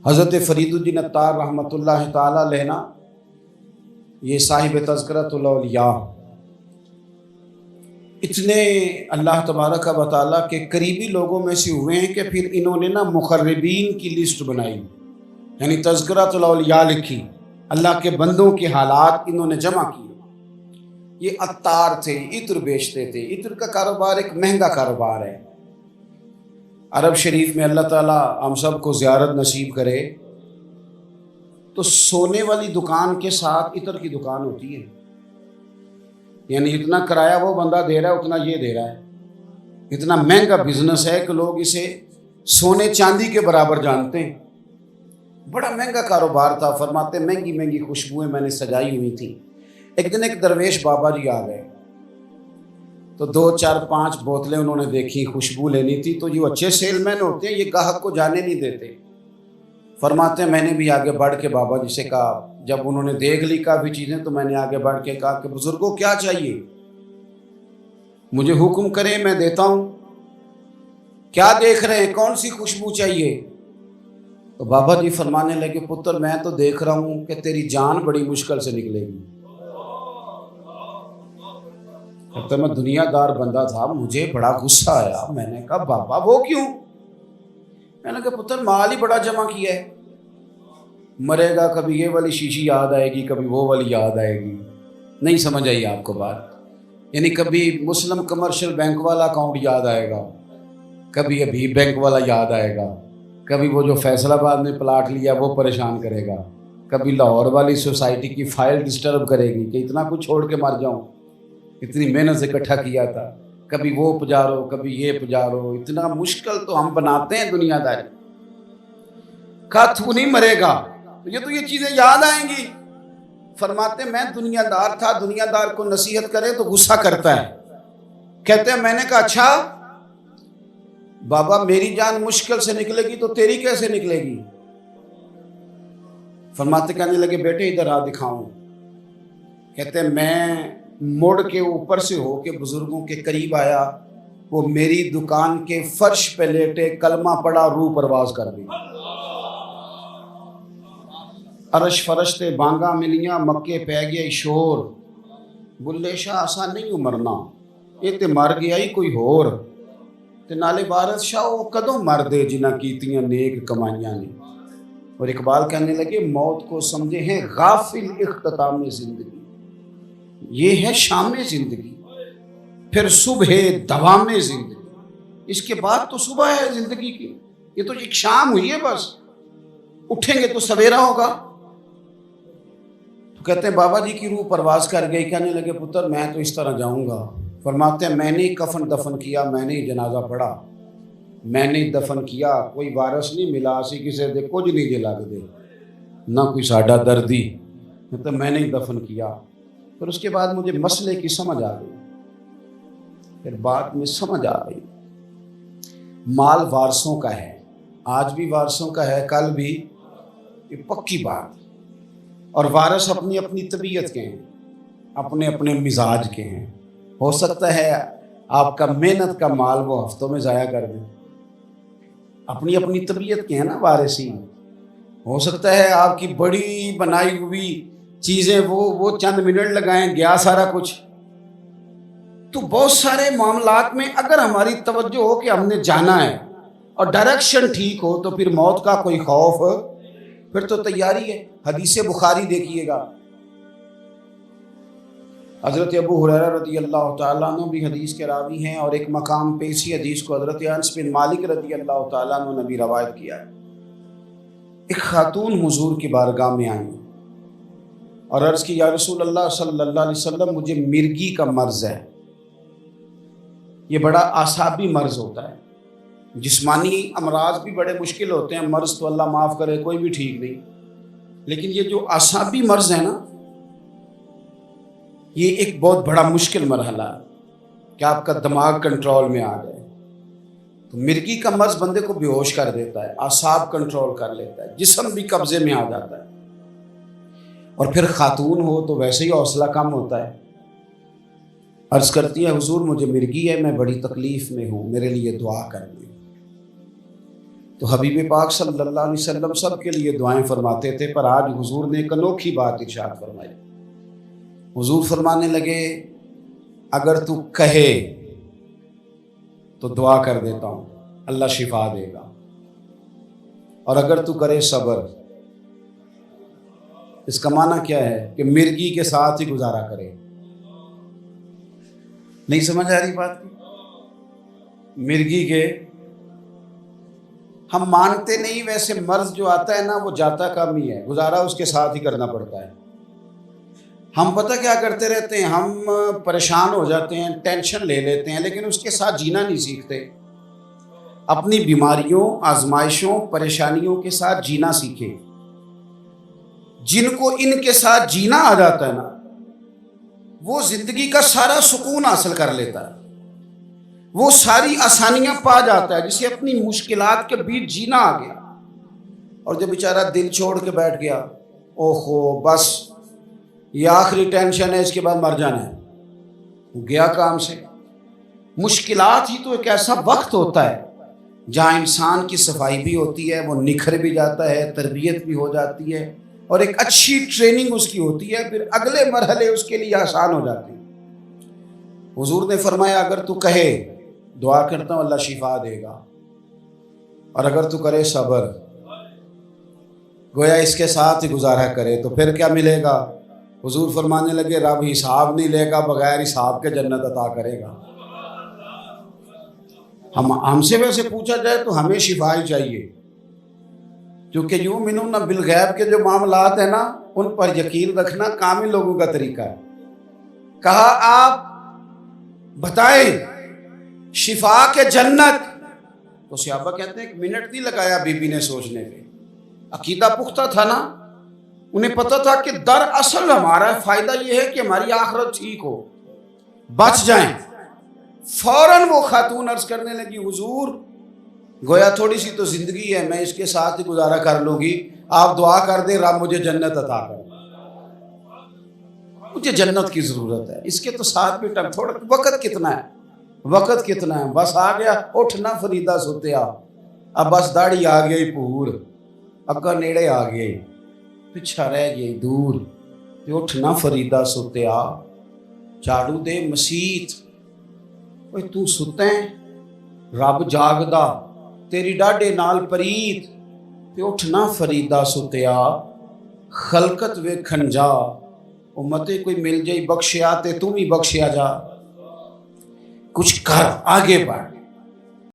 حضرت فرید الدین عطار رحمۃ اللہ تعالی علیہ نا، یہ صاحب تذکرۃ الاولیاء، اتنے اللہ تبارک و تعالیٰ کے قریبی لوگوں میں سے ہوئے ہیں کہ پھر انہوں نے نا مقربین کی لسٹ بنائی، یعنی تذکرۃ الاولیاء لکھی، اللہ کے بندوں کے حالات انہوں نے جمع کیے۔ یہ عطار تھے، عطر بیچتے تھے۔ عطر کا کاروبار ایک مہنگا کاروبار ہے۔ عرب شریف میں اللہ تعالیٰ ہم سب کو زیارت نصیب کرے تو سونے والی دکان کے ساتھ عطر کی دکان ہوتی ہے، یعنی اتنا کرایہ وہ بندہ دے رہا ہے اتنا یہ دے رہا ہے۔ اتنا مہنگا بزنس ہے کہ لوگ اسے سونے چاندی کے برابر جانتے ہیں۔ بڑا مہنگا کاروبار تھا۔ فرماتے مہنگی مہنگی خوشبوئیں میں نے سجائی ہوئی تھیں۔ ایک دن ایک درویش بابا جی آ گئے تو 2 4 5 بوتلیں انہوں نے دیکھی، خوشبو لینی تھی۔ تو جو اچھے سیل مین ہوتے ہیں یہ گاہک کو جانے نہیں دیتے۔ فرماتے ہیں میں نے بھی آگے بڑھ کے بابا جی سے کہا، جب انہوں نے دیکھ لی کافی چیزیں تو میں نے آگے بڑھ کے کہا کہ بزرگوں کیا چاہیے، مجھے حکم کریں میں دیتا ہوں۔ کیا دیکھ رہے ہیں، کون سی خوشبو چاہیے؟ تو بابا جی فرمانے لگے پتر میں تو دیکھ رہا ہوں کہ تیری جان بڑی مشکل سے نکلے گی۔ تو میں دنیا دار بندہ تھا، مجھے بڑا غصہ آیا۔ میں نے کہا بابا وہ کیوں؟ میں نے کہا پتر مال ہی بڑا جمع کیا ہے، مرے گا کبھی یہ والی شیشی یاد آئے گی، کبھی وہ والی یاد آئے گی۔ نہیں سمجھ آئی آپ کو بات؟ یعنی کبھی مسلم کمرشل بینک والا اکاؤنٹ یاد آئے گا، کبھی ابھی بینک والا یاد آئے گا، کبھی وہ جو فیصل آباد میں پلاٹ لیا وہ پریشان کرے گا، کبھی لاہور والی سوسائٹی کی فائل ڈسٹرب کرے گی کہ اتنا کچھ چھوڑ کے مر جاؤں، اتنی محنت سے اکٹھا کیا تھا، کبھی وہ پجارو کبھی یہ پجارو۔ اتنا مشکل تو ہم بناتے ہیں دنیا داری۔ کہا تو نہیں مرے گا تو یہ چیزیں یاد آئیں گی۔ فرماتے میں دنیا دار تھا، دنیا دار کو نصیحت کرے تو غصہ کرتا ہے۔ کہتے ہیں میں نے کہا اچھا بابا میری جان مشکل سے نکلے گی تو تیری کیسے نکلے گی؟ فرماتے کہنے لگے بیٹے ادھر آ دکھاؤں۔ کہتے ہیں میں مڑ کے اوپر سے ہو کے بزرگوں کے قریب آیا، وہ میری دکان کے فرش پہ لیٹے کلمہ پڑا، روح پرواز کر گئی۔ عرش فرشتے بانگا ملیاں، مکے پہ گیا شور، بلے شاہ آسان نہیں ہو مرنا، یہ تے مر گیا ہی کوئی ہور، تے نالے بارت شاہ وہ کدوں مر دے جنہ کیتیاں نیک کمائیاں نے۔ اور اقبال کہنے لگے موت کو سمجھے ہیں غافل اختتام زندگی، یہ ہے شام زندگی، پھر صبح دوام زندگی، اس کے بعد تو صبح ہے زندگی کی، یہ تو ایک شام ہوئی ہے بس، اٹھیں گے تو سویرا ہوگا۔ تو کہتے ہیں بابا جی کی روح پرواز کر گئی۔ کہنے لگے پتر میں تو اس طرح جاؤں گا۔ فرماتے ہیں میں نے کفن دفن کیا، میں نے جنازہ پڑھا، میں نے دفن کیا، کوئی وارث نہیں ملا، اسی کسی دے کچھ نہیں جے لگ دے، نہ کوئی ساڈا دردی، مطلب میں نے دفن کیا۔ پھر اس کے بعد مجھے مسئلے کی سمجھ آ گئی، پھر بات میں سمجھ آ گئی مال وارثوں کا ہے، آج بھی وارثوں کا ہے، کل بھی، یہ پکی بات۔ اور وارث اپنی اپنی طبیعت کے ہیں، اپنے اپنے مزاج کے ہیں۔ ہو سکتا ہے آپ کا محنت کا مال وہ ہفتوں میں ضائع کر دیں، اپنی اپنی طبیعت کے ہیں نا وارثین۔ ہو سکتا ہے آپ کی بڑی بنائی ہوئی چیزیں وہ چند منٹ لگائیں، گیا سارا کچھ۔ تو بہت سارے معاملات میں اگر ہماری توجہ ہو کہ ہم نے جانا ہے اور ڈائریکشن ٹھیک ہو تو پھر موت کا کوئی خوف، پھر تو تیاری ہے۔ حدیث بخاری دیکھیے گا، حضرت ابو ہریرہ رضی اللہ تعالیٰ عنہ بھی حدیث کے راوی ہیں، اور ایک مقام پہ اسی حدیث کو حضرت انس بن مالک رضی اللہ تعالیٰ عنہ نے بھی روایت کیا ہے۔ ایک خاتون حضور کی بارگاہ میں آئی اور عرض کی یا رسول اللہ صلی اللہ علیہ وسلم مجھے مرگی کا مرض ہے۔ یہ بڑا اعصابی مرض ہوتا ہے، جسمانی امراض بھی بڑے مشکل ہوتے ہیں، مرض تو اللہ معاف کرے کوئی بھی ٹھیک نہیں، لیکن یہ جو اعصابی مرض ہے نا، یہ ایک بہت بڑا مشکل مرحلہ ہے کہ آپ کا دماغ کنٹرول میں آ جائے۔ تو مرگی کا مرض بندے کو بے ہوش کر دیتا ہے، اعصاب کنٹرول کر لیتا ہے، جسم بھی قبضے میں آ جاتا ہے، اور پھر خاتون ہو تو ویسے ہی حوصلہ کم ہوتا ہے۔ عرض کرتی ہے حضور مجھے مرگی ہے، میں بڑی تکلیف میں ہوں، میرے لیے دعا کر دیں۔ تو حبیب پاک صلی اللہ علیہ وسلم سب کے لیے دعائیں فرماتے تھے، پر آج حضور نے ایک انوکھی بات ارشاد فرمائی۔ حضور فرمانے لگے اگر تو کہے تو دعا کر دیتا ہوں، اللہ شفا دے گا، اور اگر تو کرے صبر۔ اس کا معنی کیا ہے کہ مرگی کے ساتھ ہی گزارا کرے۔ نہیں سمجھ آ رہی بات کی؟ مرگی کے ہم مانتے نہیں، ویسے مرض جو آتا ہے نا وہ جاتا کم ہی ہے، گزارا اس کے ساتھ ہی کرنا پڑتا ہے۔ ہم پتہ کیا کرتے رہتے ہیں، ہم پریشان ہو جاتے ہیں، ٹینشن لے لیتے ہیں، لیکن اس کے ساتھ جینا نہیں سیکھتے۔ اپنی بیماریوں، آزمائشوں، پریشانیوں کے ساتھ جینا سیکھیں۔ جن کو ان کے ساتھ جینا آ جاتا ہے نا، وہ زندگی کا سارا سکون حاصل کر لیتا ہے، وہ ساری آسانیاں پا جاتا ہے، جسے اپنی مشکلات کے بیچ جینا آ گیا۔ اور جب بیچارہ دل چھوڑ کے بیٹھ گیا، اوہو بس یہ آخری ٹینشن ہے، اس کے بعد مر جانا ہے، گیا کام سے۔ مشکلات ہی تو ایک ایسا وقت ہوتا ہے جہاں انسان کی صفائی بھی ہوتی ہے، وہ نکھر بھی جاتا ہے، تربیت بھی ہو جاتی ہے، اور ایک اچھی ٹریننگ اس کی ہوتی ہے، پھر اگلے مرحلے اس کے لیے آسان ہو جاتے ہیں۔ حضور نے فرمایا اگر تو کہے دعا کرتا ہوں اللہ شفا دے گا، اور اگر تو کرے صبر، گویا اس کے ساتھ ہی گزارا کرے، تو پھر کیا ملے گا؟ حضور فرمانے لگے رب حساب نہیں لے گا، بغیر حساب کے جنت عطا کرے گا۔ ہم سے ویسے پوچھا جائے تو ہمیں شفا ہی چاہیے، کیونکہ یؤمنون بالغیب کے جو معاملات ہیں نا، ان پر یقین رکھنا کامل لوگوں کا طریقہ ہے۔ کہا آپ بتائیں شفا کے جنت، تو صحابہ کہتے ہیں ایک منٹ نہیں لگایا بی بی نے سوچنے پہ، عقیدہ پختہ تھا نا، انہیں پتہ تھا کہ دراصل ہمارا فائدہ یہ ہے کہ ہماری آخرت ٹھیک ہو، بچ جائیں۔ فوراً وہ خاتون عرض کرنے لگی حضور گویا تھوڑی سی تو زندگی ہے، میں اس کے ساتھ ہی گزارا کر لوں گی، آپ دعا کر دیں رب مجھے جنت عطا کر، مجھے جنت کی ضرورت ہے۔ اس کے تو ساتھ بھی ٹائم تھوڑا وقت کتنا ہے، وقت کتنا ہے، بس آ گیا اٹھنا فریدہ ستیا، اب بس داڑھی آ گئی پور، اگا نیڑے آ گئے، پچھا رہ گئی دور، اٹھنا فریدہ ستیا، جھاڑو دے مسیت، تو ستیں رب جاگدا تیری ڈاڈے نال پریت، تے اٹھنا فریدہ ستیا، خلقت ویکھن جا، امتے کوئی مل جائی بخشیا تے تم ہی بخشیا جا، کچھ کر آگے بڑھ۔